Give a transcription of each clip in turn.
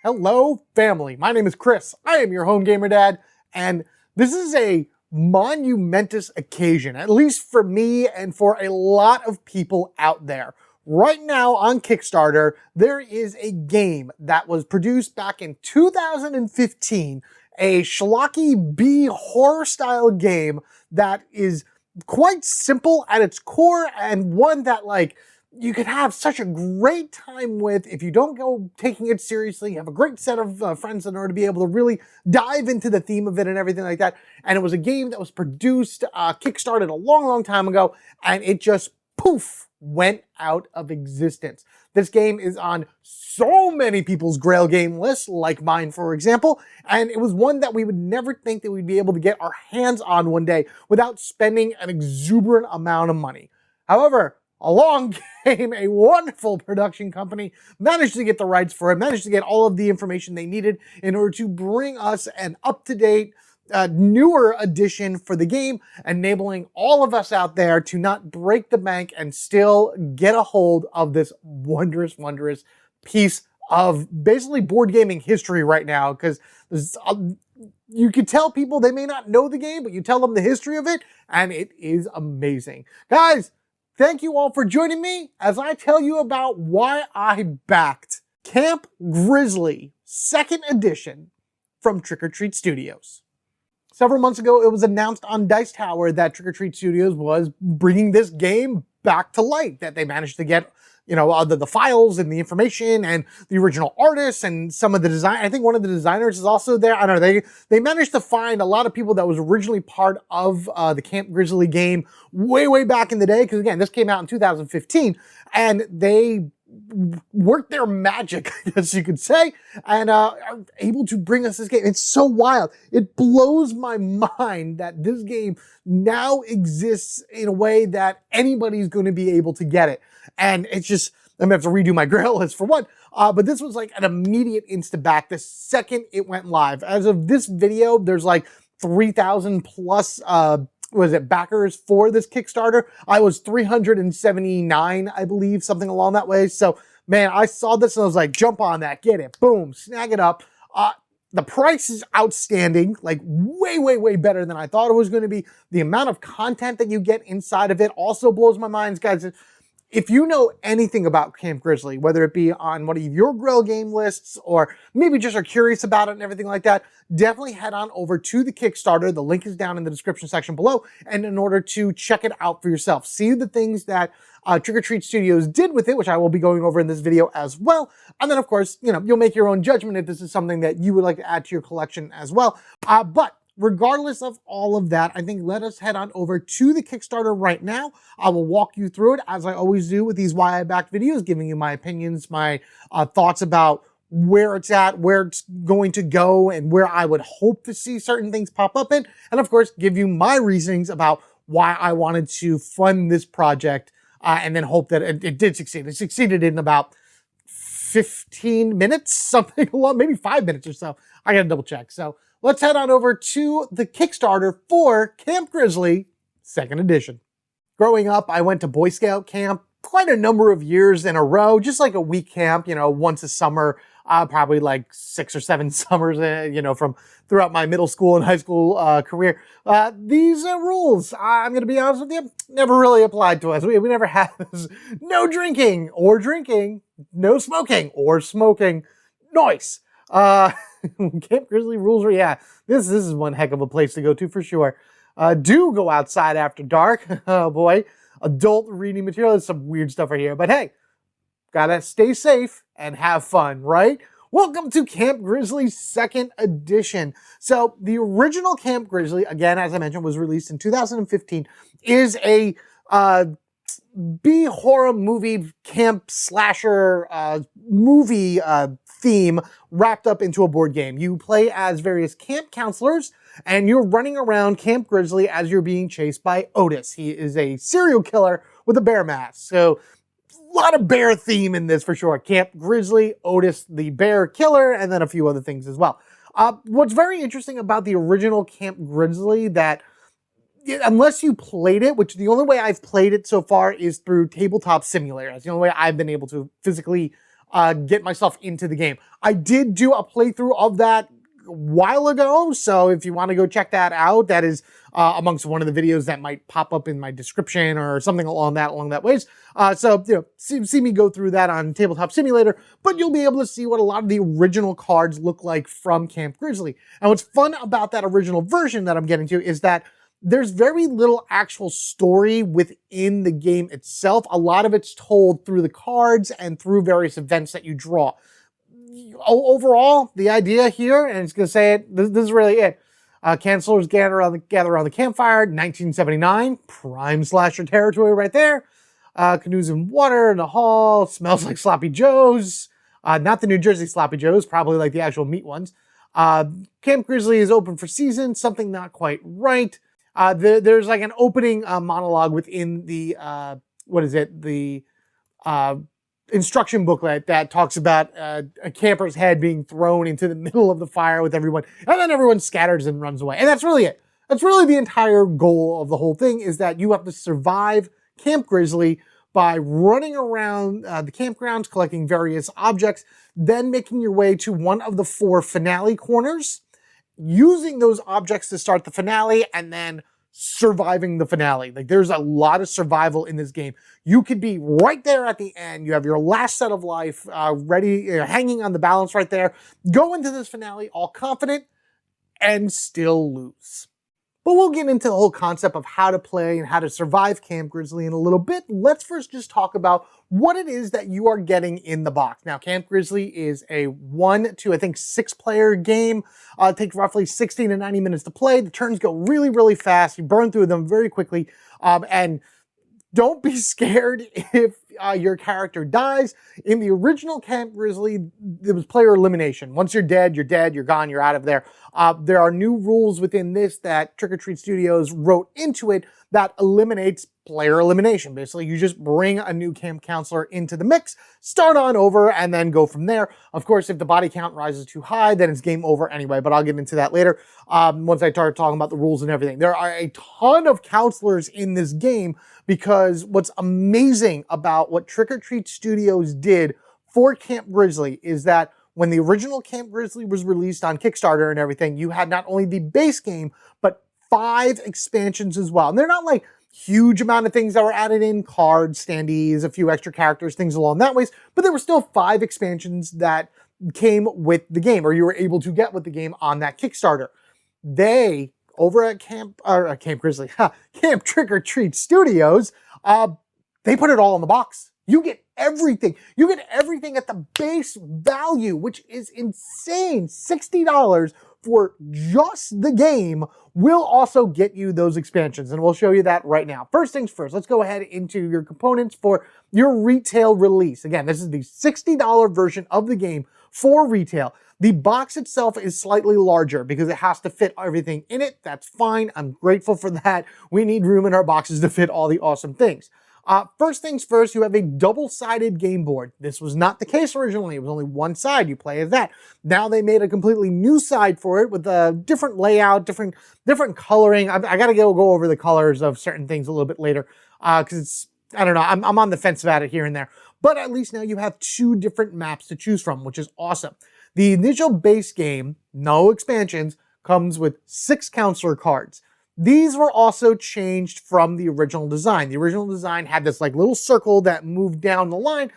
Hello, family. My name is Chris. I am your home gamer dad, and this is a monumentous occasion, at least for me and for a lot of people out there. Right now on Kickstarter, there is a game that was produced back in 2015, a schlocky B horror style game that is quite simple at its core and one that you could have such a great time with if you don't go taking it seriously. You have a great set of friends in order to be able to really dive into the theme of it and everything like that. And it was a game that was produced, kickstarted a long time ago, and it just poof, went out of existence. This game is on so many people's Grail Game lists, like mine, for example, and it was one that we would never think that we'd be able to get our hands on one day without spending an exuberant amount of money. However, along came a wonderful production company, managed to get the rights for it, managed to get all of the information they needed in order to bring us an up-to-date, newer edition for the game, enabling all of us out there to not break the bank and still get a hold of this wondrous piece of basically board gaming history right now, because you could tell people they may not know the game, but you tell them the history of it, and it is amazing. Guys, thank you all for joining me as I tell you about why I backed Camp Grizzly 2nd Edition from Trick or Treat Studios. Several months ago, it was announced on Dice Tower that Trick or Treat Studios was bringing this game back to light, that they managed to get the files and the information and the original artists and some of the design. I think one of the designers is also there. I don't know. They managed to find a lot of people that was originally part of the Camp Grizzly game way back in the day. Because again, this came out in 2015, and they worked their magic, I guess you could say, and are able to bring us this game. It's so wild. It blows my mind that this game now exists in a way that anybody's going to be able to get it. And it's just, I'm going to have to redo my Grail list for one. But this was like an immediate insta-back the second it went live. As of this video, there's like 3,000 plus backers for this Kickstarter. I was 379, I believe, something along that way. So, man, I saw this and I was like, jump on that, get it, boom, snag it up. The price is outstanding, like way better than I thought it was going to be. The amount of content that you get inside of it also blows my mind, guys. If you know anything about Camp Grizzly, whether it be on one of your Grail Game lists or maybe just are curious about it and everything like that, definitely head on over to the Kickstarter. The link is down in the description section below, and in order to check it out for yourself. See the things that Trick or Treat Studios did with it, which I will be going over in this video as well. And then, of course, you'll make your own judgment if this is something that you would like to add to your collection as well. But regardless of all of that, I think let us head on over to the Kickstarter right now. I will walk you through it, as I always do with these Why I Backed videos, giving you my opinions, my thoughts about where it's at, where it's going to go, and where I would hope to see certain things pop up in. And of course, give you my reasonings about why I wanted to fund this project, and then hope that it did succeed. It succeeded in about 15 minutes, something along, maybe 5 minutes or so. I gotta double check. So let's head on over to the Kickstarter for Camp Grizzly 2nd Edition. Growing up, I went to Boy Scout camp quite a number of years in a row, just like a week camp, once a summer, probably like 6 or 7 summers, from throughout my middle school and high school career. These rules, I'm going to be honest with you, never really applied to us. We never had this. No drinking or drinking, no smoking or smoking. Nice. Camp Grizzly rules are, yeah, this is one heck of a place to go to for sure. Do go outside after dark. Oh boy, adult reading material. There's some weird stuff right here, but hey, gotta stay safe and have fun, right? Welcome to Camp Grizzly 2nd Edition. So the original Camp Grizzly, again, as I mentioned, was released in 2015, is a B horror movie camp slasher movie theme wrapped up into a board game. You play as various camp counselors, and you're running around Camp Grizzly as you're being chased by Otis. He is a serial killer with a bear mask. So a lot of bear theme in this for sure. Camp Grizzly, Otis the bear killer, and then a few other things as well. What's very interesting about the original Camp Grizzly that unless you played it, which the only way I've played it so far is through Tabletop Simulator. That's the only way I've been able to physically get myself into the game. I did do a playthrough of that a while ago, so if you want to go check that out, that is amongst one of the videos that might pop up in my description or something along that ways. So, you know, see me go through that on Tabletop Simulator, but you'll be able to see what a lot of the original cards look like from Camp Grizzly. And what's fun about that original version that I'm getting to is that there's very little actual story within the game itself. A lot of it's told through the cards and through various events that you draw. Overall, the idea here, and it's going to say it, this is really it. Cancelers gather around the campfire, 1979, prime slasher territory right there. Canoes in water in the hall, smells like sloppy joes. Not the New Jersey sloppy joes, probably like the actual meat ones. Camp Grizzly is open for season, something not quite right. There's like an opening monologue within the, the instruction booklet that talks about a camper's head being thrown into the middle of the fire with everyone, and then everyone scatters and runs away. And that's really it. That's really the entire goal of the whole thing, is that you have to survive Camp Grizzly by running around the campgrounds, collecting various objects, then making your way to one of the 4 finale corners, using those objects to start the finale, and then surviving the finale. Like, there's a lot of survival in this game. You could be right there at the end. You have your last set of life ready, hanging on the balance right there. Go into this finale all confident and still lose. But we'll get into the whole concept of how to play and how to survive Camp Grizzly in a little bit. Let's first just talk about what it is that you are getting in the box. Now, Camp Grizzly is a 1 to, I think, 6-player game. It takes roughly 60 to 90 minutes to play. The turns go really, really fast. You burn through them very quickly. And don't be scared if your character dies. In the original Camp Grizzly, there was player elimination. Once you're dead, you're gone, you're out of there. There are new rules within this that Trick or Treat Studios wrote into it that eliminates player elimination. Basically, you just bring a new camp counselor into the mix, start on over, and then go from there. Of course, if the body count rises too high, then it's game over anyway, but I'll get into that later once I start talking about the rules and everything. There are a ton of counselors in this game because what's amazing about what Trick or Treat Studios did for Camp Grizzly is that when the original Camp Grizzly was released on Kickstarter and everything, you had not only the base game, but 5 expansions as well. And they're not like huge amount of things that were added in, cards, standees, a few extra characters, things along that ways, but there were still 5 expansions that came with the game, or you were able to get with the game on that Kickstarter. They, over at Camp Grizzly, Camp Trick or Treat Studios, they put it all in the box. You get everything. You get everything at the base value, which is insane. $60 for just the game will also get you those expansions, and we'll show you that right now. First things first, let's go ahead into your components for your retail release. Again, this is the $60 version of the game for retail. The box itself is slightly larger because it has to fit everything in it. That's fine. I'm grateful for that. We need room in our boxes to fit all the awesome things. First things first, you have a double-sided game board. This was not the case originally. It was only one side. You play as that. Now they made a completely new side for it with a different layout, different coloring. I got to go over the colors of certain things a little bit later because it's, I don't know, I'm on the fence about it here and there. But at least now you have 2 different maps to choose from, which is awesome. The initial base game, no expansions, comes with 6 counselor cards. These were also changed from the original design. The original design had this like little circle that moved down the line,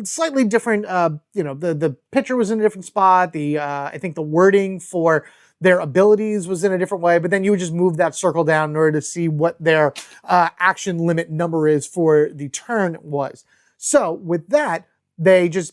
slightly different. The picture was in a different spot. I think the wording for their abilities was in a different way, but then you would just move that circle down in order to see what their action limit number is for the turn was. So with that, they just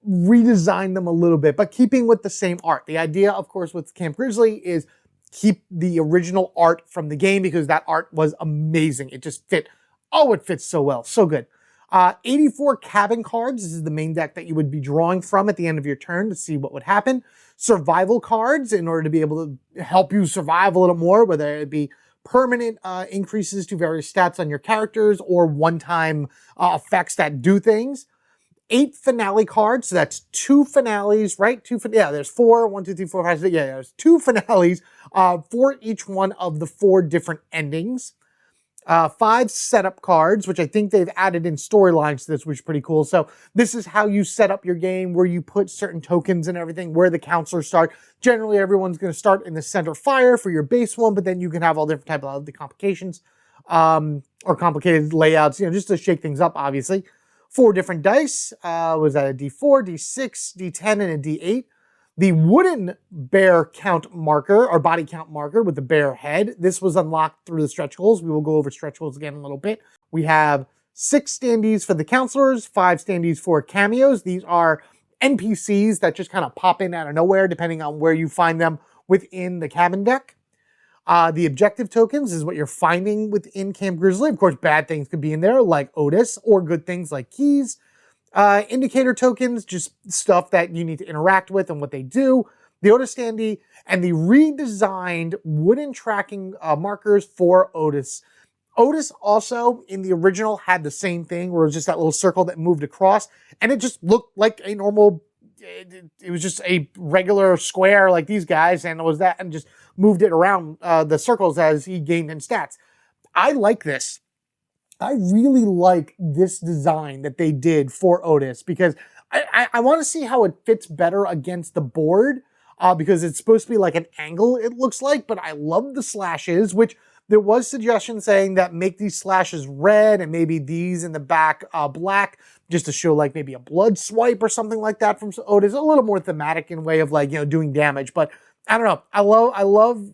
redesigned them a little bit, but keeping with the same art. The idea, of course, with Camp Grizzly is keep the original art from the game because that art was amazing. It just fit. Oh, it fits so well. So good. 84 cabin cards. This is the main deck that you would be drawing from at the end of your turn to see what would happen. Survival cards in order to be able to help you survive a little more, whether it be permanent increases to various stats on your characters or one-time effects that do things. 8 finale cards, so that's 2 finales, right? There's 4, 1, 2, 3, 4, 5, 6, there's 2 finales for each one of the 4 different endings. 5 setup cards, which I think they've added in storylines to this, which is pretty cool. So this is how you set up your game, where you put certain tokens and everything, where the counselors start. Generally, everyone's going to start in the center fire for your base one, but then you can have all different types of the complications or complicated layouts, just to shake things up, obviously. 4 different dice. Was that a D4, D6, D10, and a D8? The wooden bear count marker, or body count marker with the bear head. This was unlocked through the stretch goals. We will go over stretch goals again in a little bit. We have 6 standees for the counselors, 5 standees for cameos. These are NPCs that just kind of pop in out of nowhere, depending on where you find them within the cabin deck. The objective tokens is what you're finding within Camp Grizzly. Of course, bad things could be in there, like Otis, or good things like keys. Indicator tokens, just stuff that you need to interact with and what they do. The Otis standee, and the redesigned wooden tracking markers for Otis. Otis also, in the original, had the same thing, where it was just that little circle that moved across, and it just looked like a normal, it was just a regular square like these guys, and it was that, and just moved it around the circles as he gained in stats. I like this. I really like this design that they did for Otis, because I want to see how it fits better against the board, because it's supposed to be like an angle, it looks like, but I love the slashes, which there was suggestions saying that make these slashes red and maybe these in the back black, just to show like maybe a blood swipe or something like that from Otis, a little more thematic in way of like, doing damage. But I don't know. I love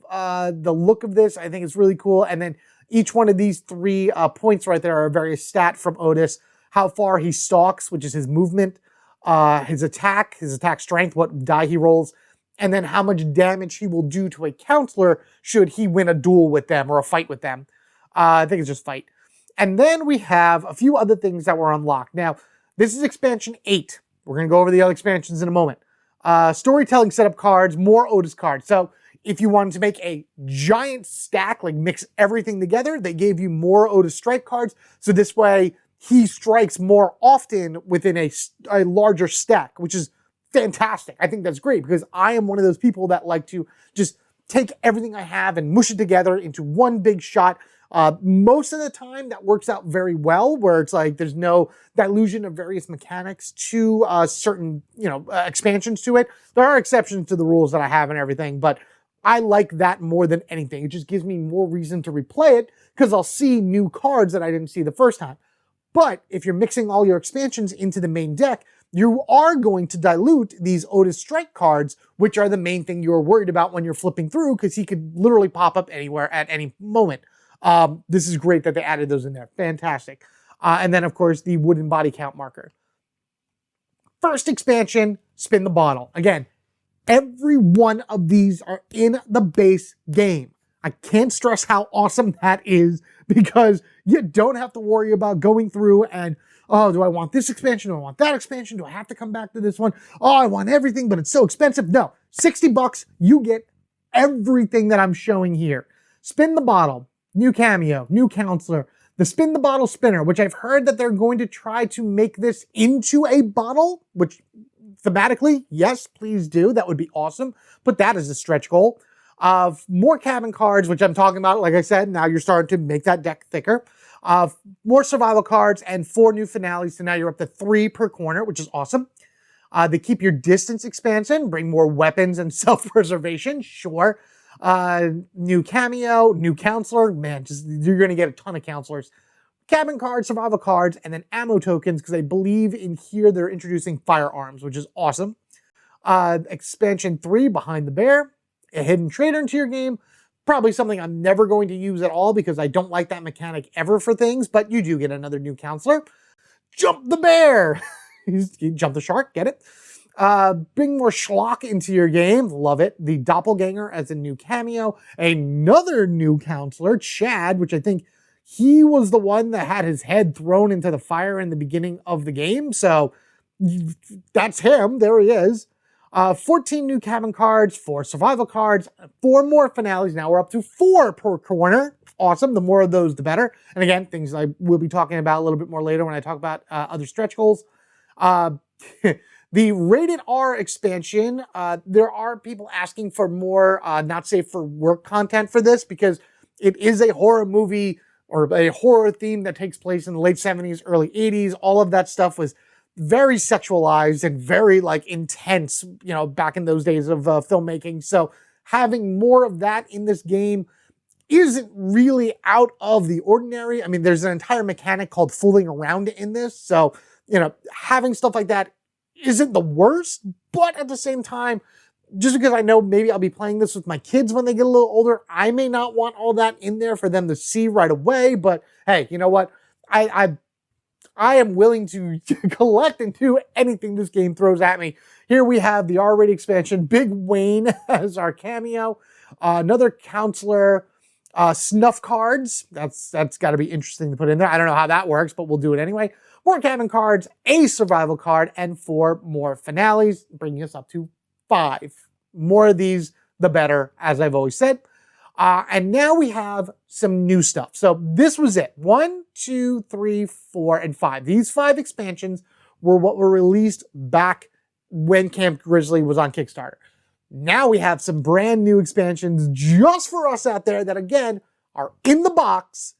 the look of this. I think it's really cool. And then each one of these 3 points right there are various stat from Otis. How far he stalks, which is his movement, his attack strength, what die he rolls, and then how much damage he will do to a counselor should he win a duel with them or a fight with them. I think it's just fight. And then we have a few other things that were unlocked. Now, this is expansion 8. We're going to go over the other expansions in a moment. Storytelling setup cards, more Otis cards. So if you wanted to make a giant stack, like mix everything together, they gave you more Otis strike cards. So this way he strikes more often within a larger stack, which is fantastic. I think that's great, because I am one of those people that like to just take everything I have and mush it together into one big shot. Most of the time that works out very well, where it's like there's no dilution of various mechanics to certain expansions to it. There are exceptions to the rules that I have and everything, but I like that more than anything. It just gives me more reason to replay it, because I'll see new cards that I didn't see the first time. But if you're mixing all your expansions into the main deck, you are going to dilute these Otis strike cards, which are the main thing you're worried about when you're flipping through, because he could literally pop up anywhere at any moment. This is great that they added those in there. Fantastic. And then, of course, the wooden body count marker. First expansion, spin the bottle. Again, every one of these are in the base game. I can't stress how awesome that is, because you don't have to worry about going through and, oh, do I want this expansion? Do I want that expansion? Do I have to come back to this one? Oh, I want everything, but it's so expensive. No, $60, you get everything that I'm showing here. Spin the bottle, new cameo, new counselor, the spin the bottle spinner, which I've heard that they're going to try to make this into a bottle, which thematically, yes, please do. That would be awesome. But that is a stretch goal. More cabin cards, which I'm talking about. Like I said, now you're starting to make that deck thicker. More survival cards and 4 new finales. So now you're up to 3 per corner, which is awesome. They keep your distance expansion, bring more weapons and self-preservation. Sure. New cameo, new counselor. Man, you're going to get a ton of counselors. Cabin cards, survival cards, and then ammo tokens, because I believe in here they're introducing firearms, which is awesome. Expansion 3, Behind the Bear. A hidden trader into your game. Probably something I'm never going to use at all, because I don't like that mechanic ever for things, but you do get another new counselor. Jump the bear. You jump the shark, get it? Bring more schlock into your game. Love it. The doppelganger as a new cameo. Another new counselor, Chad, which I think he was the one that had his head thrown into the fire in the beginning of the game. So that's him. There he is. 14 new cabin cards, 4 survival cards, 4 more finales. Now we're up to 4 per corner. Awesome. The more of those, the better. And again, things I will be talking about a little bit more later when I talk about other stretch goals. The rated R expansion, there are people asking for more not safe for work content for this, because it is a horror movie or a horror theme that takes place in the late 70s, early 80s. All of that stuff was very sexualized and very like intense, you know, back in those days of filmmaking. So having more of that in this game isn't really out of the ordinary. I mean, there's an entire mechanic called fooling around in this. So, you know, having stuff like that isn't the worst, but at the same time, just because I know maybe I'll be playing this with my kids when they get a little older, I may not want all that in there for them to see right away. But hey, you know what? I am willing to collect and do anything this game throws at me. Here we have the R-rated expansion, Big Wayne as our cameo, another counselor, snuff cards. That's got to be interesting to put in there. I don't know how that works, but we'll do it anyway. More cabin cards, a survival card, and 4 more finales, bringing us up to 5. More of these, the better, as I've always said. And now we have some new stuff. So this was it. 1, 2, 3, 4, and 5. These 5 expansions were what were released back when Camp Grizzly was on Kickstarter. Now we have some brand new expansions just for us out there that, again, are in the box,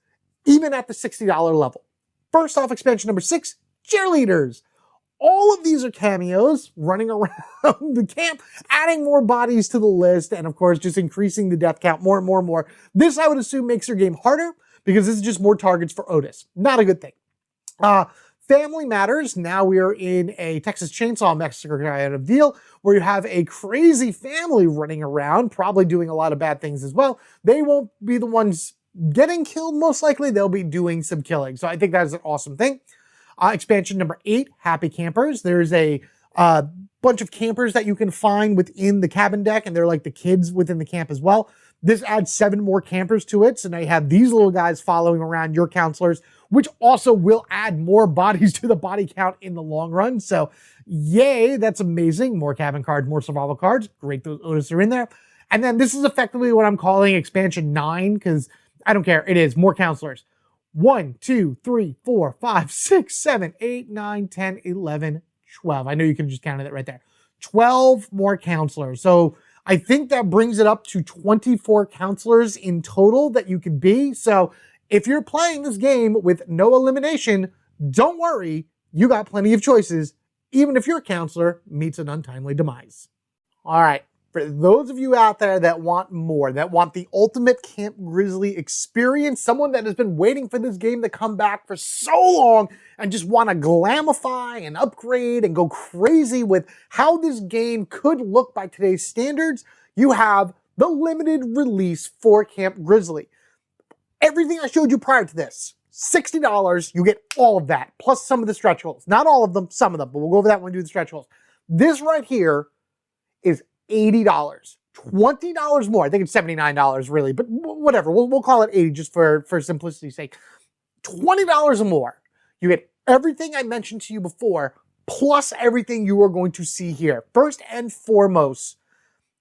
even at the $60 level. First off, expansion number 6, Cheerleaders. All of these are cameos running around the camp, adding more bodies to the list, and of course, just increasing the death count more and more and more. This, I would assume, makes your game harder because this is just more targets for Otis. Not a good thing. Family Matters. Now we are in a Texas Chainsaw Massacre kind of deal where you have a crazy family running around, probably doing a lot of bad things as well. They won't be the ones getting killed, most likely. They'll be doing some killing. So I think that is an awesome thing. Expansion number 8, Happy Campers. There's a bunch of campers that you can find within the cabin deck, and they're like the kids within the camp as well. This adds 7 more campers to it, so now you have these little guys following around your counselors, which also will add more bodies to the body count in the long run. So yay, that's amazing. More cabin cards, more survival cards. Great, those Otis are in there. And then this is effectively what I'm calling expansion 9, because I don't care, it is more counselors. 1, 2, 3, 4, 5, 6, 7, 8, 9, 10, 11, 12. I know you can just count it right there. 12 more counselors. So I think that brings it up to 24 counselors in total that you can be. So if you're playing this game with no elimination, don't worry, you got plenty of choices, even if your counselor meets an untimely demise. All right. For those of you out there that want more, that want the ultimate Camp Grizzly experience, someone that has been waiting for this game to come back for so long and just want to glamify and upgrade and go crazy with how this game could look by today's standards, you have the limited release for Camp Grizzly. Everything I showed you prior to this, $60, you get all of that, plus some of the stretch goals. Not all of them, some of them, but we'll go over that when we do the stretch goals. This right here is $80, $20 more. I think it's $79 really, but whatever. We'll call it 80 just for simplicity's sake. $20 or more. You get everything I mentioned to you before, plus everything you are going to see here. First and foremost,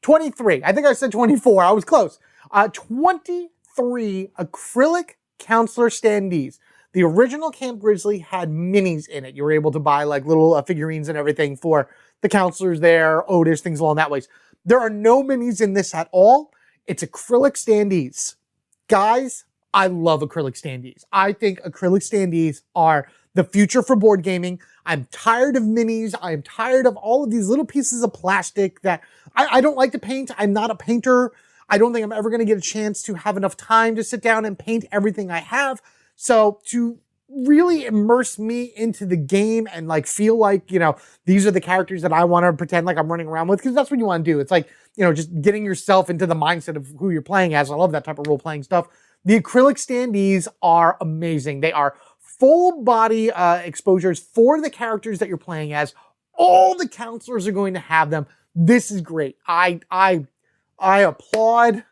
23. I think I said 24. I was close. 23 acrylic counselor standees. The original Camp Grizzly had minis in it. You were able to buy like little figurines and everything for the counselors there, Otis, things along that ways. There are no minis in this at all. It's acrylic standees. Guys, I love acrylic standees. I think acrylic standees are the future for board gaming. I'm tired of minis. I'm tired of all of these little pieces of plastic that I don't like to paint. I'm not a painter. I don't think I'm ever going to get a chance to have enough time to sit down and paint everything I have. So to really immerse me into the game and like feel like, you know, these are the characters that I want to pretend like I'm running around with, because that's what you want to do. It's like, you know, just getting yourself into the mindset of who you're playing as. I love that type of role-playing stuff. The acrylic standees are amazing. They are full body exposures for the characters that you're playing as. All the counselors are going to have them. This is great. I applaud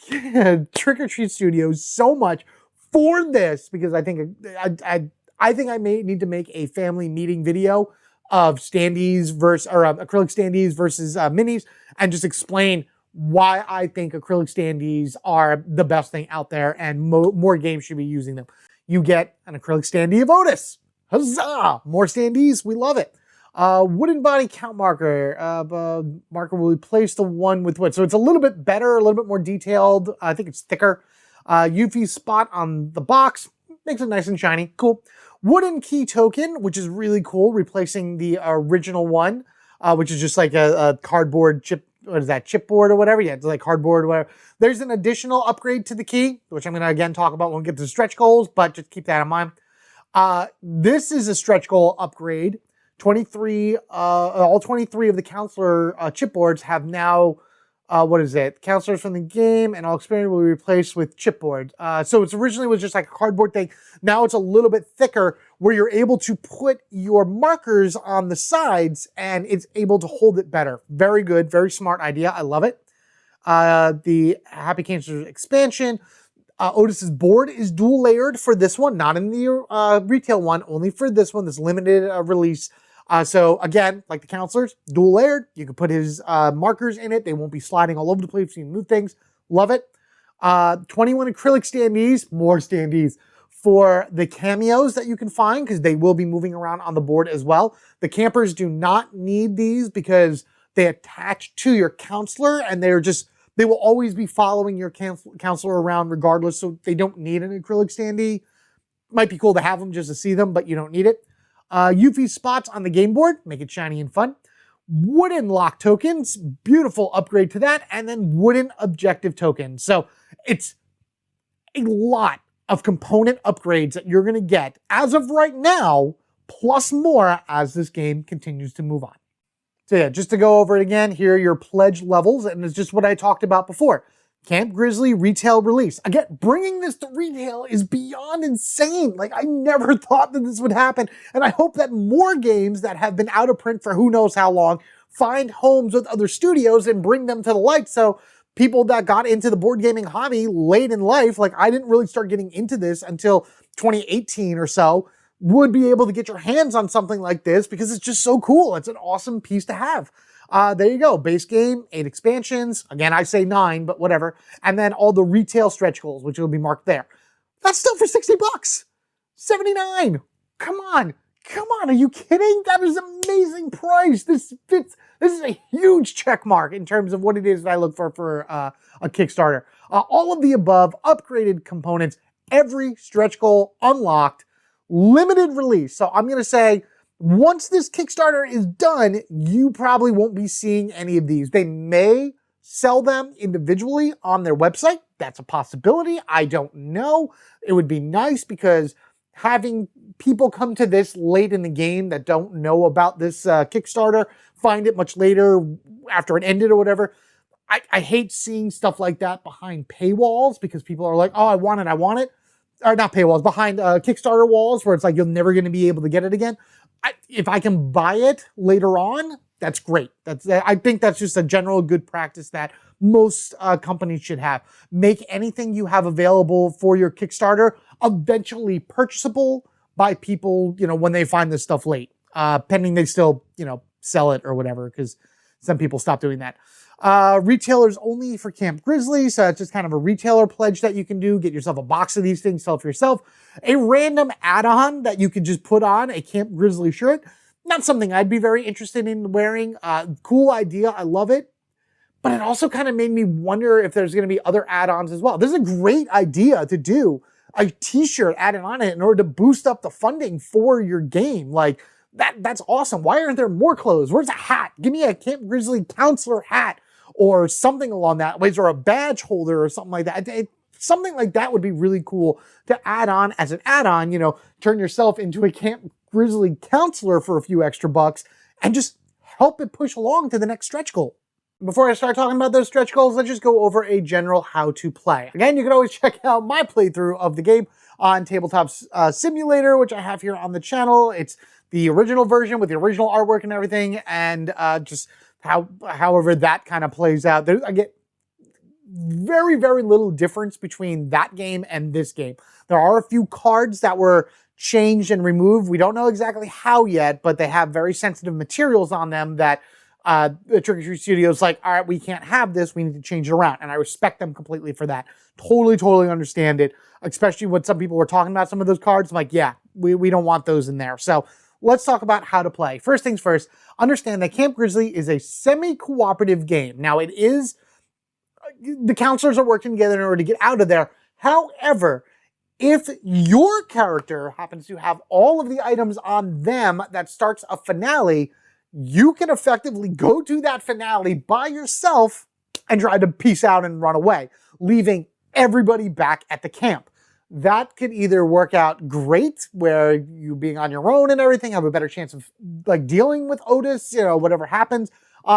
Trick or Treat Studios so much for this, because I think I may need to make a family meeting video of standees versus acrylic standees versus minis, and just explain why I think acrylic standees are the best thing out there, and more games should be using them. You get an acrylic standee of Otis. Huzzah! More standees, we love it. Wooden body count marker. Marker will replace the one with wood. So it's a little bit better, a little bit more detailed. I think it's thicker. Yuffie spot on the box, makes it nice and shiny, cool. Wooden key token, which is really cool, replacing the original one, which is just like a cardboard chip, what is that, chipboard or whatever? Yeah, it's like cardboard or whatever. There's an additional upgrade to the key, which I'm going to again talk about when we get to the stretch goals, but just keep that in mind. This is a stretch goal upgrade. 23, all 23 of the counselor chipboards have now, counselors from the game and all experience will be replaced with chipboard. So it's originally was just like a cardboard thing. Now it's a little bit thicker where you're able to put your markers on the sides and it's able to hold it better. Very good, very smart idea. I love it. The Happy Cancer expansion. Otis's board is dual layered for this one, not in the retail one, only for this one, this limited release. So again, like the counselors, dual layered. You can put his markers in it. They won't be sliding all over the place. You can move things. Love it. 21 acrylic standees, more standees for the cameos that you can find because they will be moving around on the board as well. The campers do not need these because they attach to your counselor and they will always be following your counselor around regardless, so they don't need an acrylic standee. Might be cool to have them just to see them, but you don't need it. Yuffie spots on the game board, make it shiny and fun. Wooden lock tokens, beautiful upgrade to that, and then wooden objective tokens. So it's a lot of component upgrades that you're going to get as of right now, plus more as this game continues to move on. So yeah, just to go over it again, here are your pledge levels, and it's just what I talked about before. Camp Grizzly retail release. Again, bringing this to retail is beyond insane. Like, I never thought that this would happen, and I hope that more games that have been out of print for who knows how long find homes with other studios and bring them to the light. So people that got into the board gaming hobby late in life, like I didn't really start getting into this until 2018 or so, would be able to get your hands on something like this because it's just so cool. It's an awesome piece to have. There you go. Base game, 8 expansions. Again, I say 9, but whatever. And then all the retail stretch goals, which will be marked there. That's still for 60 bucks. 79. Come on. Come on. Are you kidding? That is an amazing price. This is a huge check mark in terms of what it is that I look for a Kickstarter. All of the above, upgraded components, every stretch goal unlocked, limited release. So I'm going to say, once this Kickstarter is done, you probably won't be seeing any of these. They may sell them individually on their website. That's a possibility. I don't know. It would be nice because having people come to this late in the game that don't know about this Kickstarter, find it much later after it ended or whatever. I hate seeing stuff like that behind paywalls because people are like, oh, I want it. Or not paywalls, behind Kickstarter walls where it's like you're never going to be able to get it again. If I can buy it later on, that's great. I think that's just a general good practice that most companies should have. Make anything you have available for your Kickstarter eventually purchasable by people, when they find this stuff late, pending they still, sell it or whatever, because some people stop doing that. Retailers only for Camp Grizzly, so it's just kind of a retailer pledge that you can do. Get yourself a box of these things, sell it for yourself. A random add-on that you could just put on, a Camp Grizzly shirt. Not something I'd be very interested in wearing. Cool idea, I love it. But it also kind of made me wonder if there's going to be other add-ons as well. This is a great idea to do a t-shirt added on it in order to boost up the funding for your game. Like, that's awesome. Why aren't there more clothes? Where's a hat? Give me a Camp Grizzly counselor hat or something along that ways, or a badge holder or something like that. Something like that would be really cool to add on as an add-on, turn yourself into a Camp Grizzly counselor for a few extra bucks and just help it push along to the next stretch goal. Before I start talking about those stretch goals, let's just go over a general how to play. Again, you can always check out my playthrough of the game on Tabletop Simulator, which I have here on the channel. It's the original version with the original artwork and everything, and just however that kind of plays out. I get very, very little difference between that game and this game. There are a few cards that were changed and removed. We don't know exactly how yet, but they have very sensitive materials on them that the Trick or Treat Studio's like, all right, we can't have this. We need to change it around. And I respect them completely for that. Totally understand it, especially when some people were talking about some of those cards. I'm like, yeah, we don't want those in there. So let's talk about how to play. First things first, understand that Camp Grizzly is a semi-cooperative game. Now, it is, the counselors are working together in order to get out of there. However, if your character happens to have all of the items on them that starts a finale, you can effectively go to that finale by yourself and try to peace out and run away, leaving everybody back at the camp. That could either work out great, where you being on your own and everything have a better chance of like dealing with Otis, whatever happens.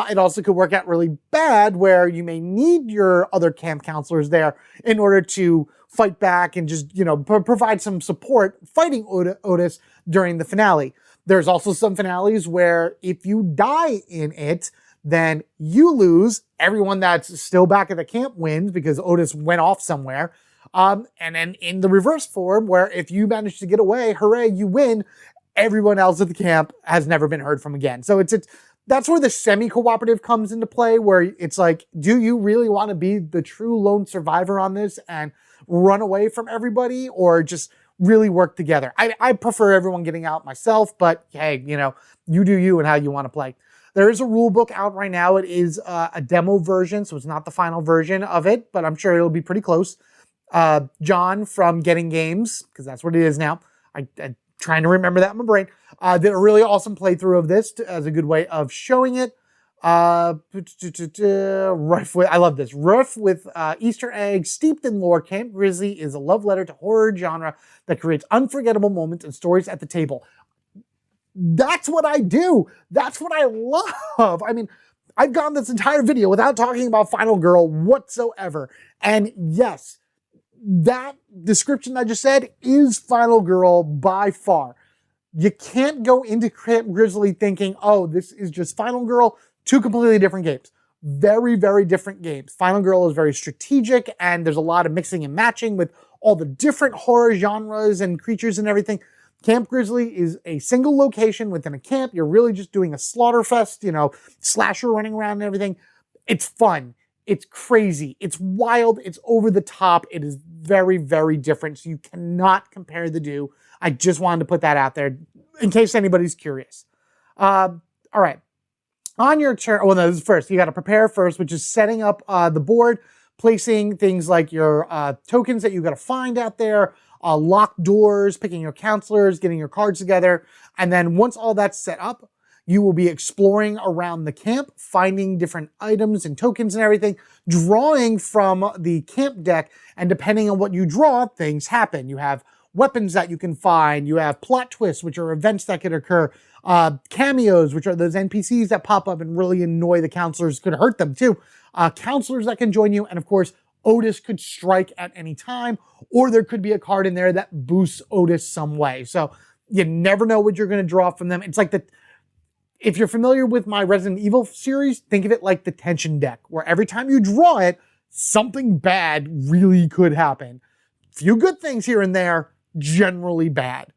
It also could work out really bad, where you may need your other camp counselors there in order to fight back and just, provide some support fighting Otis during the finale. There's also some finales where if you die in it, then you lose. Everyone that's still back at the camp wins because Otis went off somewhere. And then in the reverse form, where if you manage to get away, hooray, you win. Everyone else at the camp has never been heard from again. So that's where the semi-cooperative comes into play, where it's like, do you really want to be the true lone survivor on this and run away from everybody, or just really work together? I prefer everyone getting out myself, but hey, you do you and how you want to play. There is a rule book out right now. It is a demo version, so it's not the final version of it, but I'm sure it'll be pretty close. John from Getting Games, because that's what it is now. I'm trying to remember that in my brain. Did a really awesome playthrough of this as a good way of showing it. I love this. Rough with Easter eggs, steeped in lore, Camp Grizzly is a love letter to horror genre that creates unforgettable moments and stories at the table. That's what I do. That's what I love. I mean, I've gone this entire video without talking about Final Girl whatsoever. And yes, that description I just said is Final Girl by far. You can't go into Camp Grizzly thinking, oh, this is just Final Girl. Two completely different games. Very, very different games. Final Girl is very strategic, and there's a lot of mixing and matching with all the different horror genres and creatures and everything. Camp Grizzly is a single location within a camp. You're really just doing a slaughter fest, slasher running around and everything. It's fun. It's crazy. It's wild. It's over the top. It is very, very different. So you cannot compare the two. I just wanted to put that out there in case anybody's curious. All right. On your turn, well, no, this is first. You got to prepare first, which is setting up the board, placing things like your tokens that you got to find out there, locked doors, picking your counselors, getting your cards together. And then once all that's set up, you will be exploring around the camp, finding different items and tokens and everything, drawing from the camp deck, and depending on what you draw, things happen. You have weapons that you can find, you have plot twists, which are events that could occur, cameos, which are those NPCs that pop up and really annoy the counselors, could hurt them too, counselors that can join you, and of course, Otis could strike at any time, or there could be a card in there that boosts Otis some way. So you never know what you're going to draw from them. It's like if you're familiar with my Resident Evil series, think of it like the tension deck, where every time you draw it, something bad really could happen. Few good things here and there, generally bad.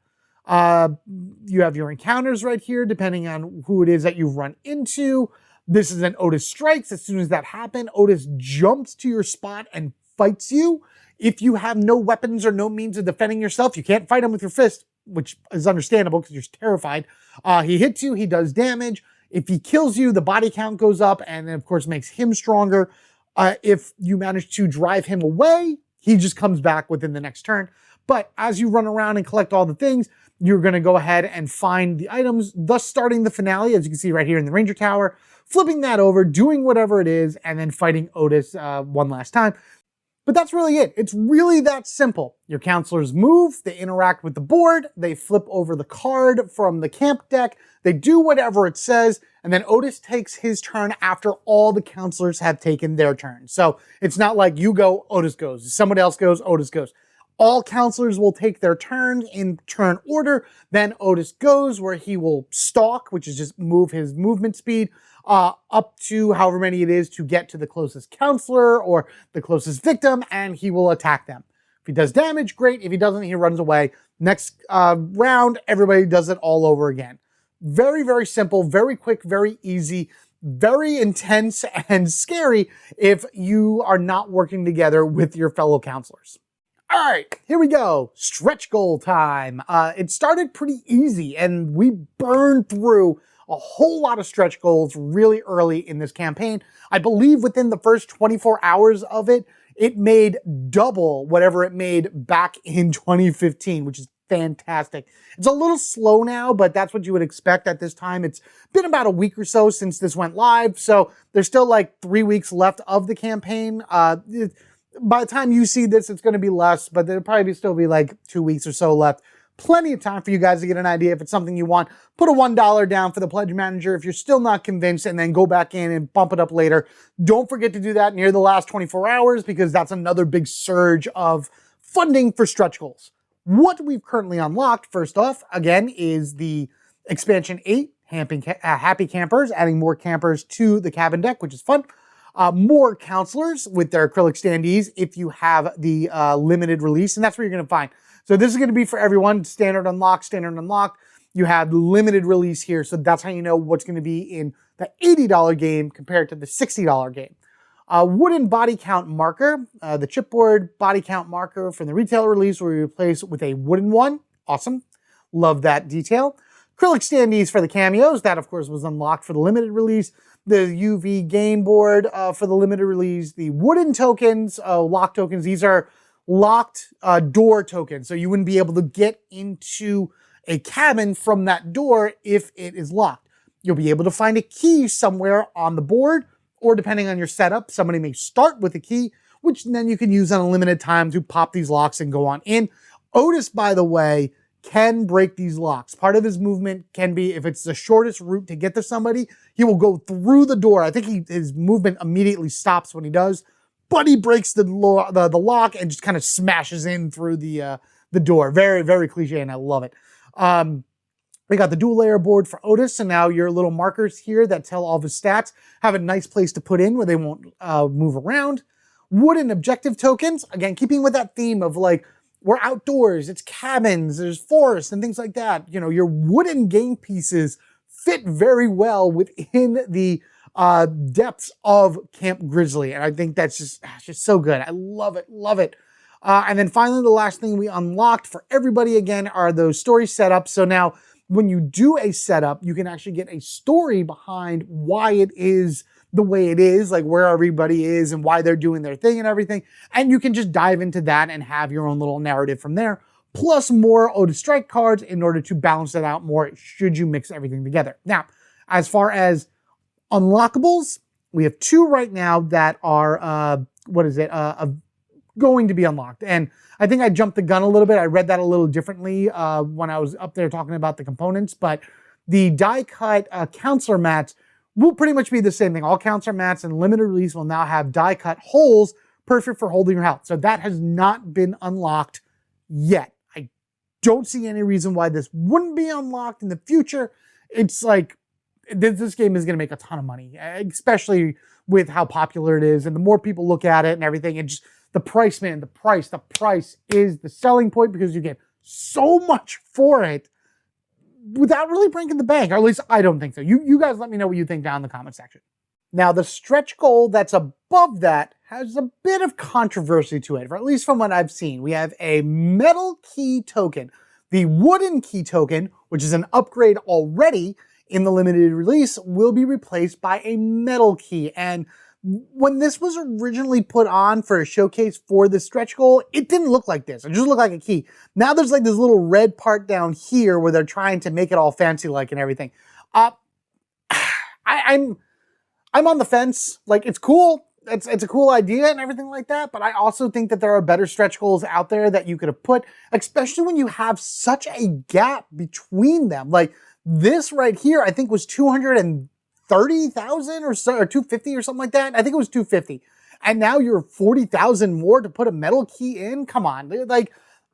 You have your encounters right here, depending on who it is that you run into. This is an Otis strikes. As soon as that happens, Otis jumps to your spot and fights you. If you have no weapons or no means of defending yourself, you can't fight him with your fist, which is understandable because you're terrified. He hits you, he does damage. If he kills you, the body count goes up and then, of course, makes him stronger. If you manage to drive him away, he just comes back within the next turn. But as you run around and collect all the things, you're going to go ahead and find the items, thus starting the finale, as you can see right here in the Ranger Tower, flipping that over, doing whatever it is, and then fighting Otis one last time. But that's really it. It's really that simple. Your counselors move, they interact with the board, they flip over the card from the camp deck, they do whatever it says, and then Otis takes his turn after all the counselors have taken their turn. So it's not like you go, Otis goes, somebody else goes, Otis goes. All counselors will take their turn in turn order. Then Otis goes, where he will stalk, which is just move his movement speed up to however many it is to get to the closest counselor or the closest victim, and he will attack them. If he does damage, great. If he doesn't, he runs away. Next round, everybody does it all over again. Very, very simple, very quick, very easy, very intense and scary if you are not working together with your fellow counselors. All right, here we go. Stretch goal time. It started pretty easy, and we burned through a whole lot of stretch goals really early in this campaign. I believe within the first 24 hours of it, it made double whatever it made back in 2015, which is fantastic. It's a little slow now, but that's what you would expect at this time. It's been about a week or so since this went live, so there's still like 3 weeks left of the campaign. By the time you see this, it's going to be less, but there'll probably still be like 2 weeks or so left. Plenty of time for you guys to get an idea if it's something you want. Put a $1 down for the pledge manager if you're still not convinced, and then go back in and bump it up later. Don't forget to do that near the last 24 hours because that's another big surge of funding for stretch goals. What we've currently unlocked, first off, again, is the expansion 8, Happy Campers, adding more campers to the cabin deck, which is fun. More counselors with their acrylic standees if you have the limited release, and that's where you're going to find. So this is going to be for everyone, standard unlock, standard unlock. You have limited release here, so that's how you know what's going to be in the $80 game compared to the $60 game. Wooden body count marker, the chipboard body count marker from the retail release will be replaced with a wooden one. Awesome. Love that detail. Acrylic standees for the cameos. That, of course, was unlocked for the limited release. The UV game board for the limited release. The wooden tokens, lock tokens. These are locked door tokens, so you wouldn't be able to get into a cabin from that door if it is locked. You'll be able to find a key somewhere on the board, or depending on your setup, somebody may start with a key, which then you can use on a limited time to pop these locks and go on in. Otis, by the way, can break these locks. Part of his movement can be, if it's the shortest route to get to somebody, he will go through the door. I think his movement immediately stops when he does, but he breaks the lock and just kind of smashes in through the door. Very, very cliche, and I love it. We got the dual layer board for Otis, and now your little markers here that tell all of his stats have a nice place to put in where they won't move around. Wooden objective tokens, again, keeping with that theme of like, we're outdoors, it's cabins, there's forests and things like that. You know, your wooden game pieces fit very well within the depths of Camp Grizzly. And I think that's just so good. I love it, love it. And then finally, the last thing we unlocked for everybody again are those story setups. So now when you do a setup, you can actually get a story behind why it is the way it is, like where everybody is and why they're doing their thing and everything. And you can just dive into that and have your own little narrative from there, plus more Otis Strike cards in order to balance it out more should you mix everything together. Now, as far as unlockables, we have 2 right now that are, going to be unlocked. And I think I jumped the gun a little bit. I read that a little differently when I was up there talking about the components, but the die cut counselor mats will pretty much be the same thing. All counselor mats and limited release will now have die cut holes, perfect for holding your health. So that has not been unlocked yet. I don't see any reason why this wouldn't be unlocked in the future. It's like, this game is going to make a ton of money, especially with how popular it is. And the more people look at it and everything, and just the price, man, the price is the selling point because you get so much for it without really breaking the bank, or at least I don't think so. You guys let me know what you think down in the comment section. Now, the stretch goal that's above that has a bit of controversy to it, or at least from what I've seen. We have a metal key token. The wooden key token, which is an upgrade already in the limited release, will be replaced by a metal key. And when this was originally put on for a showcase for the stretch goal, it didn't look like this. It just looked like a key. Now there's like this little red part down here where they're trying to make it all fancy-like and everything. I'm on the fence. Like, it's cool. It's a cool idea and everything like that, but I also think that there are better stretch goals out there that you could have put, especially when you have such a gap between them. Like, this right here, I think was 230,000 or so, or 250 or something like that. I think it was 250. And now you're 40,000 more to put a metal key in. Come on. Like,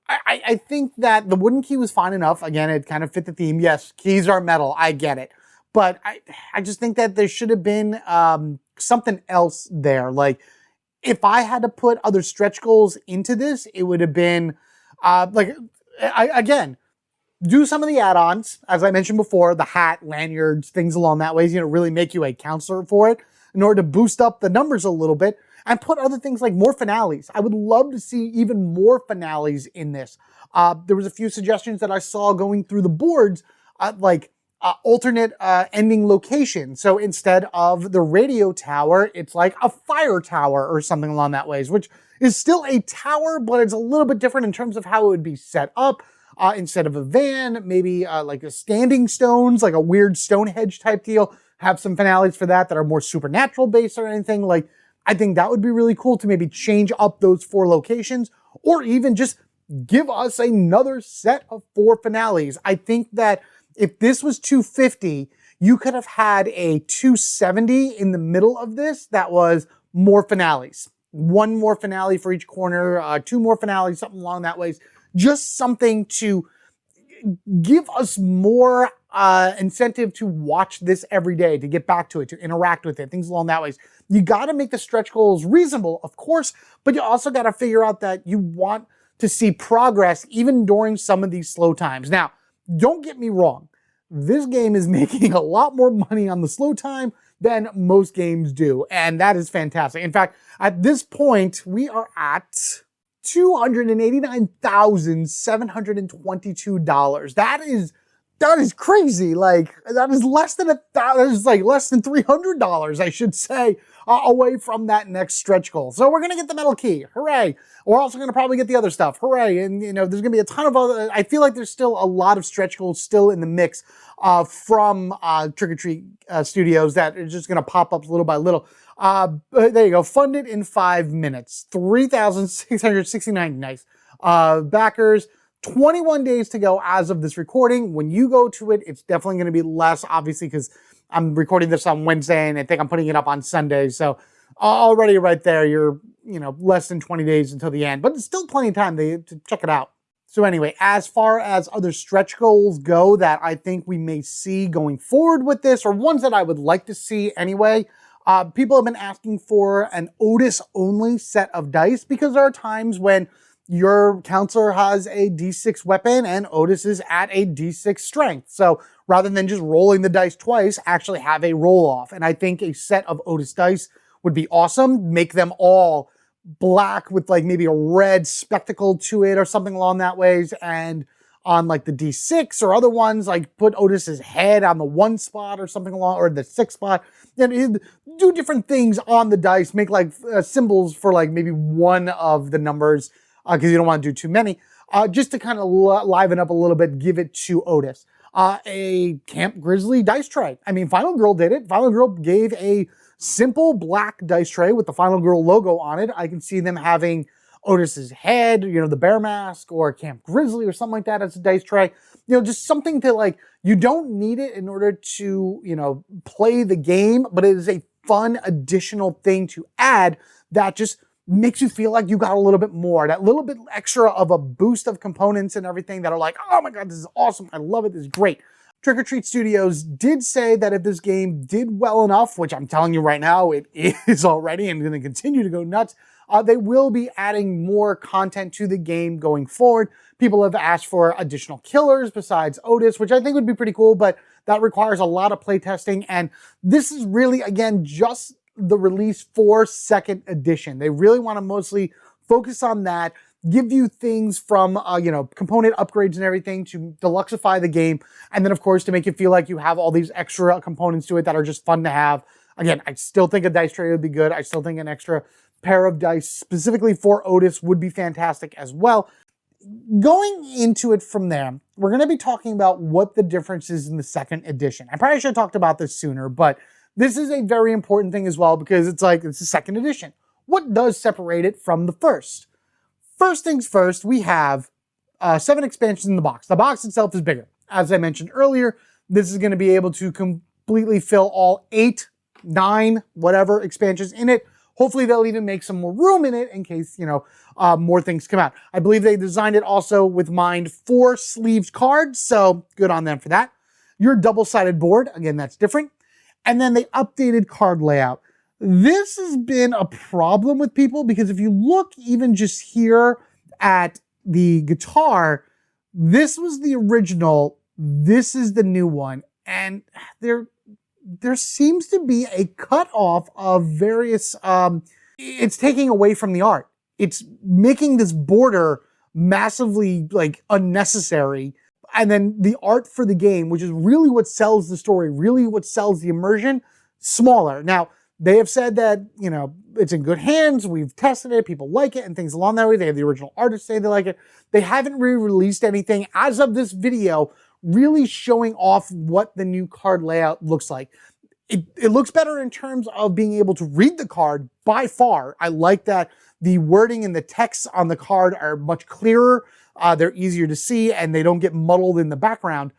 I think that the wooden key was fine enough. Again, it kind of fit the theme. Yes, keys are metal. I get it. But I just think that there should have been something else there. Like, if I had to put other stretch goals into this, it would have been again, do some of the add-ons, as I mentioned before, the hat, lanyards, things along that way, really make you a counselor for it in order to boost up the numbers a little bit, and put other things like more finales. I would love to see even more finales in this. There was a few suggestions that I saw going through the boards, like alternate ending location. So instead of the radio tower, it's like a fire tower or something along that ways, which is still a tower, but it's a little bit different in terms of how it would be set up. Instead of a van, maybe like a standing stones, like a weird Stonehenge type deal. Have some finales for that are more supernatural based or anything. Like, I think that would be really cool to maybe change up those 4 locations, or even just give us another set of 4 finales. I think that if this was 250, you could have had a 270 in the middle of this that was more finales. 1 more finale for each corner, 2 more finales, something along that ways. Just something to give us more incentive to watch this every day, to get back to it, to interact with it, things along that ways. You got to make the stretch goals reasonable, of course, but you also got to figure out that you want to see progress even during some of these slow times. Now, don't get me wrong. This game is making a lot more money on the slow time than most games do, and that is fantastic. In fact, at this point, we are at $289,722. That is crazy. Like, that is less than that is like less than $300, I should say, away from that next stretch goal. So we're gonna get the metal key, hooray! We're also gonna probably get the other stuff, hooray! And there's gonna be a ton of other. I feel like there's still a lot of stretch goals still in the mix from Trick or Treat Studios that are just gonna pop up little by little. There you go. Funded in 5 minutes. 3,669 nice backers. 21 days to go as of this recording. When you go to it, it's definitely going to be less, obviously, because I'm recording this on Wednesday and I think I'm putting it up on Sunday. So already right there, you're, less than 20 days until the end, but it's still plenty of time to check it out. So anyway, as far as other stretch goals go that I think we may see going forward with this, or ones that I would like to see anyway, people have been asking for an Otis only set of dice, because there are times when your counselor has a D6 weapon and Otis is at a D6 strength. So rather than just rolling the dice twice, actually have a roll off. And I think a set of Otis dice would be awesome. Make them all black with like maybe a red spectacle to it or something along that ways. And on like the D6 or other ones, like put Otis's head on the 1 spot or something along, or the 6 spot. Then do different things on the dice. Make like symbols for like maybe one of the numbers, because you don't want to do too many, just to kind of liven up a little bit, give it to Otis. A Camp Grizzly dice tray. I mean, Final Girl did it. Final Girl gave a simple black dice tray with the Final Girl logo on it. I can see them having Otis's head, the bear mask, or Camp Grizzly or something like that as a dice tray. Just something to like, you don't need it in order to, play the game, but it is a fun additional thing to add that just makes you feel like you got a little bit more, that little bit extra of a boost of components and everything that are like, oh my God, this is awesome. I love it. This is great. Trick or Treat Studios did say that if this game did well enough, which I'm telling you right now, it is already and going to continue to go nuts, they will be adding more content to the game going forward. People have asked for additional killers besides Otis, which I think would be pretty cool, but that requires a lot of playtesting. And this is really, again, just the release for 2nd edition. They really want to mostly focus on that, give you things from, component upgrades and everything to deluxify the game. And then, of course, to make you feel like you have all these extra components to it that are just fun to have. Again, I still think a dice tray would be good. I still think an extra pair of dice specifically for Otis would be fantastic as well. Going into it from there, we're going to be talking about what the difference is in the 2nd edition. I probably should have talked about this sooner, but this is a very important thing as well, because it's the 2nd edition. What does separate it from the first? First things first, we have 7 expansions in the box. The box itself is bigger. As I mentioned earlier, this is going to be able to completely fill all 8, 9, whatever expansions in it. Hopefully they'll even make some more room in it in case, more things come out. I believe they designed it also with mind 4 sleeved cards, so good on them for that. Your double-sided board, again, that's different. And then they updated card layout. This has been a problem with people, because if you look even just here at the guitar, this was the original, this is the new one, and there seems to be a cutoff of various, it's taking away from the art. It's making this border massively unnecessary. And then the art for the game, which is really what sells the story, really what sells the immersion, smaller. Now, they have said that, you know, it's in good hands. We've tested it. People like it and things along that way. They have the original artists say they like it. They haven't really released anything as of this video really showing off what the new card layout looks like. It looks better in terms of being able to read the card by far. I like that the wording and the text on the card are much clearer. They're easier to see and they don't get muddled in the background.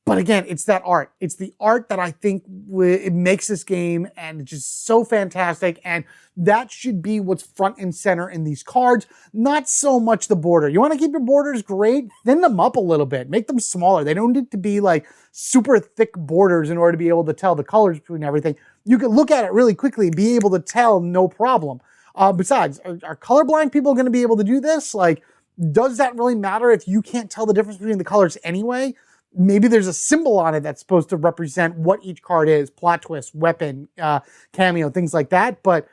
But again, it's that art. It's the art that I think it makes this game and it's just so fantastic. And that should be what's front and center in these cards, not so much the border. You want to keep your borders great? Thin them up a little bit. Make them smaller. They don't need to be like super thick borders in order to be able to tell the colors between everything. You can look at it really quickly and be able to tell no problem. Besides, are colorblind people going to be able to do this? Like, does that really matter if you can't tell the difference between the colors anyway? Maybe there's a symbol on it that's supposed to represent what each card is, plot twist, weapon, cameo, things like that. But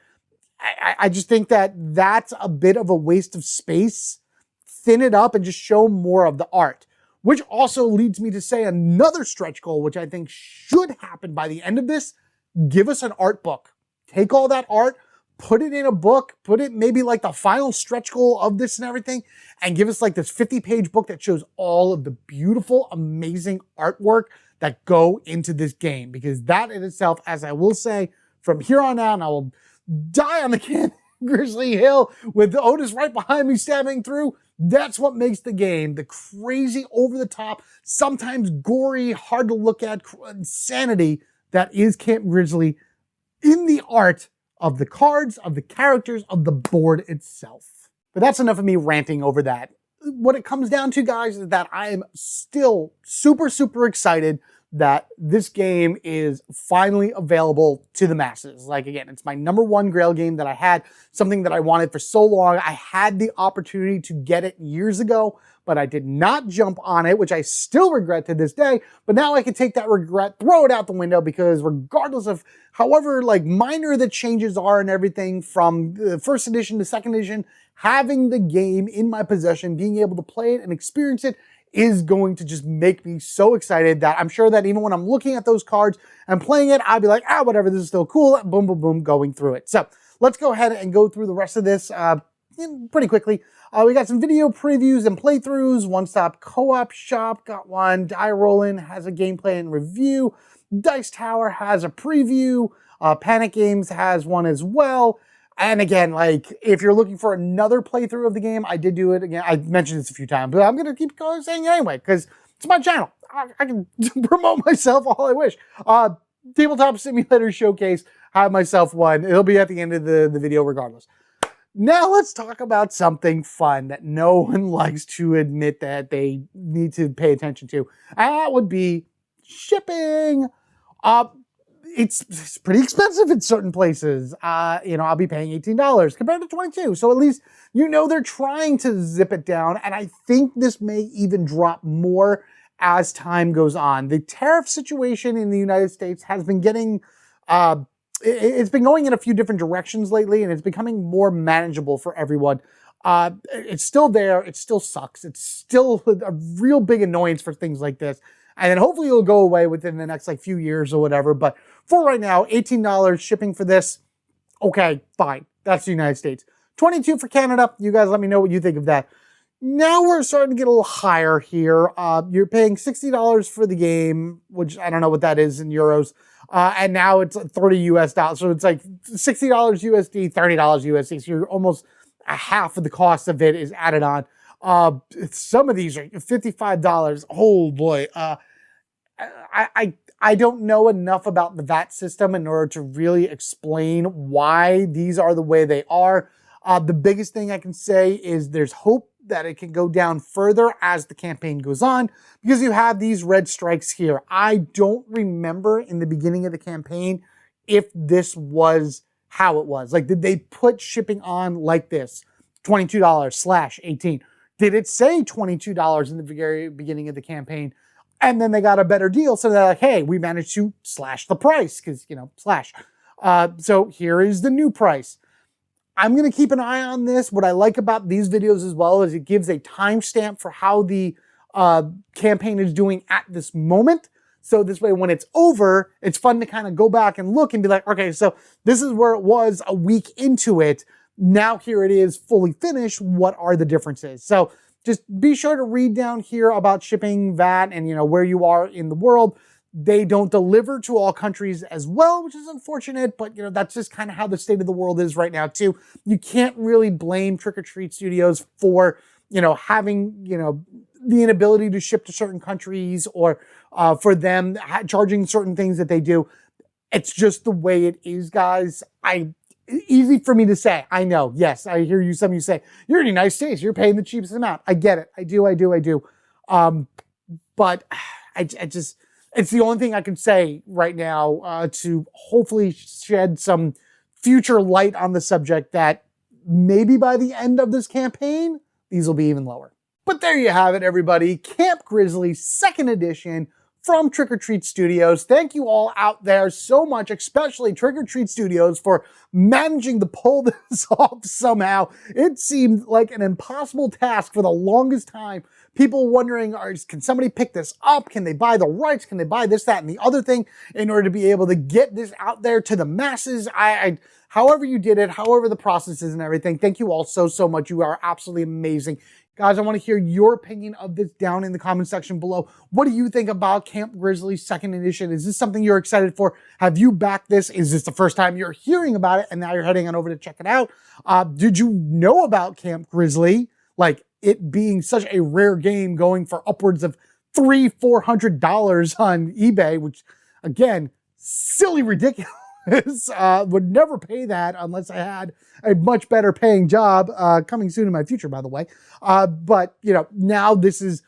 I just think that that's a bit of a waste of space. Thin it up and just show more of the art, which also leads me to say another stretch goal, which I think should happen by the end of this. Give us an art book. Take all that art, put it in a book, put it maybe like the final stretch goal of this and everything, and give us like this 50-page book that shows all of the beautiful, amazing artwork that go into this game. Because that in itself, as I will say, from here on out, and I will die on the Camp Grizzly Hill with Otis right behind me stabbing through, that's what makes the game the crazy, over-the-top, sometimes gory, hard to look at insanity that is Camp Grizzly in the art of the cards, of the characters, of the board itself. But that's enough of me ranting over that. What it comes down to, guys, is that I am still super, super excited that this game is finally available to the masses. Like, again, it's my #1 Grail game that I had, something that I wanted for so long. I had the opportunity to get it years ago, but I did not jump on it, which I still regret to this day. But now I can take that regret, throw it out the window, because regardless of however like minor the changes are and everything from the first edition to second edition, having the game in my possession, being able to play it and experience it is going to just make me so excited that I'm sure that even when I'm looking at those cards and playing it, I'll be like, whatever, this is still cool, boom, boom, boom, going through it. So let's go ahead and go through the rest of this pretty quickly. We got some video previews and playthroughs. One Stop Co-op Shop got one. Die Rollin' has a gameplay and review. Dice Tower has a preview. Panic Games has one as well. And again, like, if you're looking for another playthrough of the game, I did do it again. I mentioned this a few times, but I'm going to keep saying it anyway, because it's my channel. I can promote myself all I wish. Tabletop Simulator Showcase, I have myself one. It'll be at the end of the video regardless. Now let's talk about something fun that no one likes to admit that they need to pay attention to. And that would be shipping. It's pretty expensive in certain places. You know, I'll be paying $18 compared to $22. So at least, you know, they're trying to zip it down. And I think this may even drop more as time goes on. The tariff situation in the United States has been getting, it's been going in a few different directions lately, and it's becoming more manageable for everyone. It's still there. It still sucks. It's still a real big annoyance for things like this. And then hopefully it'll go away within the next like few years or whatever. But for right now, $18 shipping for this. Okay, fine. That's the United States. $22 for Canada. You guys let me know what you think of that. Now we're starting to get a little higher here. You're paying $60 for the game, which I don't know what that is in euros. And now it's $30 US. So it's like $60 USD, $30 USD. So you're almost a half of the cost of it is added on. Some of these are $55. Oh boy. I don't know enough about the VAT system in order to really explain why these are the way they are. The biggest thing I can say is there's hope that it can go down further as the campaign goes on, because you have these red strikes here. I don't remember in the beginning of the campaign if this was how it was. Like, did they put shipping on like this? $22/18. Did it say $22 in the very beginning of the campaign? And then they got a better deal. So they're like, hey, we managed to slash the price because, you know, slash. So here is the new price. I'm going to keep an eye on this. What I like about these videos as well is it gives a timestamp for how the campaign is doing at this moment. So this way, when it's over, it's fun to kind of go back and look and be like, okay, so this is where it was a week into it. Now here it is fully finished. What are the differences? So just be sure to read down here about shipping, VAT, and where you are in the world. They don't deliver to all countries as well, which is unfortunate, but that's just kind of how the state of the world is right now too. You can't really blame Trick or Treat Studios for, having, the inability to ship to certain countries or for them charging certain things that they do. It's just the way it is, guys. Easy for me to say. I know. Yes, I hear you. Some of you say, you're in a nice taste. You're paying the cheapest amount. I get it. I do. But I just, it's the only thing I can say right now to hopefully shed some future light on the subject that maybe by the end of this campaign, these will be even lower. But there you have it, everybody. Camp Grizzly 2nd edition from Trick or Treat Studios. Thank you all out there so much, especially Trick or Treat Studios, for managing to pull this off somehow. It seemed like an impossible task for the longest time. People wondering, can somebody pick this up? Can they buy the rights? Can they buy this, that, and the other thing in order to be able to get this out there to the masses? However you did it, however the process is and everything, thank you all so much. You are absolutely amazing. Guys, I want to hear your opinion of this down in the comment section below. What do you think about Camp Grizzly 2nd edition? Is this something you're excited for? Have you backed this? Is this the first time you're hearing about it and now you're heading on over to check it out? Did you know about Camp Grizzly? Like it being such a rare game going for upwards of $300-400 on eBay, which again, silly ridiculous. Would never pay that unless I had a much better paying job, coming soon in my future, by the way. But now this is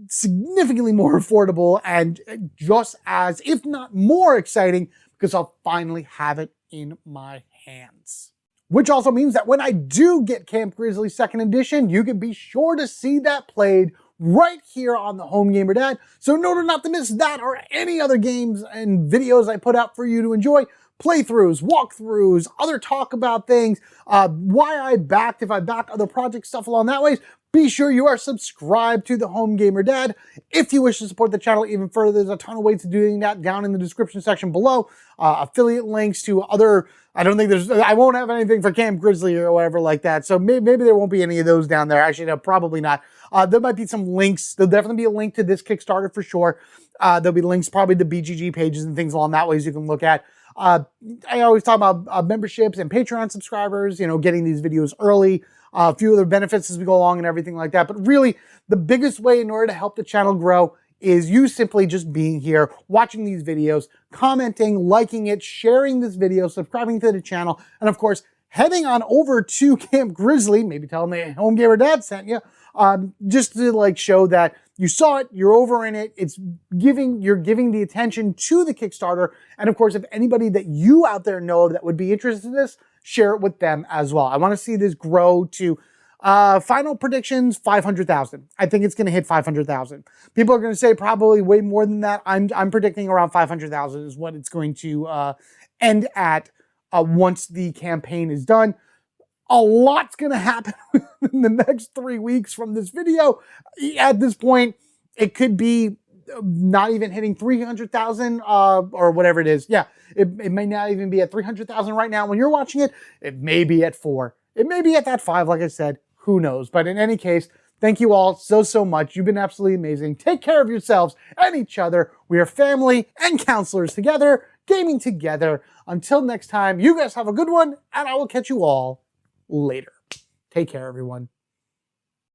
significantly more affordable and just as, if not more exciting, because I'll finally have it in my hands. Which also means that when I do get Camp Grizzly 2nd edition, you can be sure to see that played right here on the Home Gamer Dad. So in order not to miss that or any other games and videos I put out for you to enjoy, playthroughs, walkthroughs, other talk about things, why I backed, if I backed other project stuff along that way, be sure you are subscribed to the Home Gamer Dad. If you wish to support the channel even further, there's a ton of ways to doing that down in the description section below. Affiliate links to other, I won't have anything for Camp Grizzly or whatever like that. So maybe there won't be any of those down there. Actually, no, probably not. There might be some links. There'll definitely be a link to this Kickstarter for sure. There'll be links probably to BGG pages and things along that ways you can look at. I always talk about memberships and Patreon subscribers, getting these videos early, a few other benefits as we go along and everything like that. But really, the biggest way in order to help the channel grow is you simply just being here, watching these videos, commenting, liking it, sharing this video, subscribing to the channel, and of course, heading on over to Camp Grizzly, maybe tell them the Home Gamer Dad sent you, just to show that you saw it, you're over in it, you're giving the attention to the Kickstarter, and of course, if anybody that you out there know that would be interested in this, share it with them as well. I want to see this grow to final predictions, 500,000. I think it's going to hit 500,000. People are going to say probably way more than that. I'm predicting around 500,000 is what it's going to end at once the campaign is done. A lot's going to happen in the next 3 weeks from this video. At this point, it could be not even hitting 300,000 or whatever it is. Yeah, it may not even be at 300,000 right now when you're watching it. It may be at 4. It may be at that 5, like I said. Who knows? But in any case, thank you all so much. You've been absolutely amazing. Take care of yourselves and each other. We are family and counselors together, gaming together. Until next time, you guys have a good one, and I will catch you all later. Take care, everyone.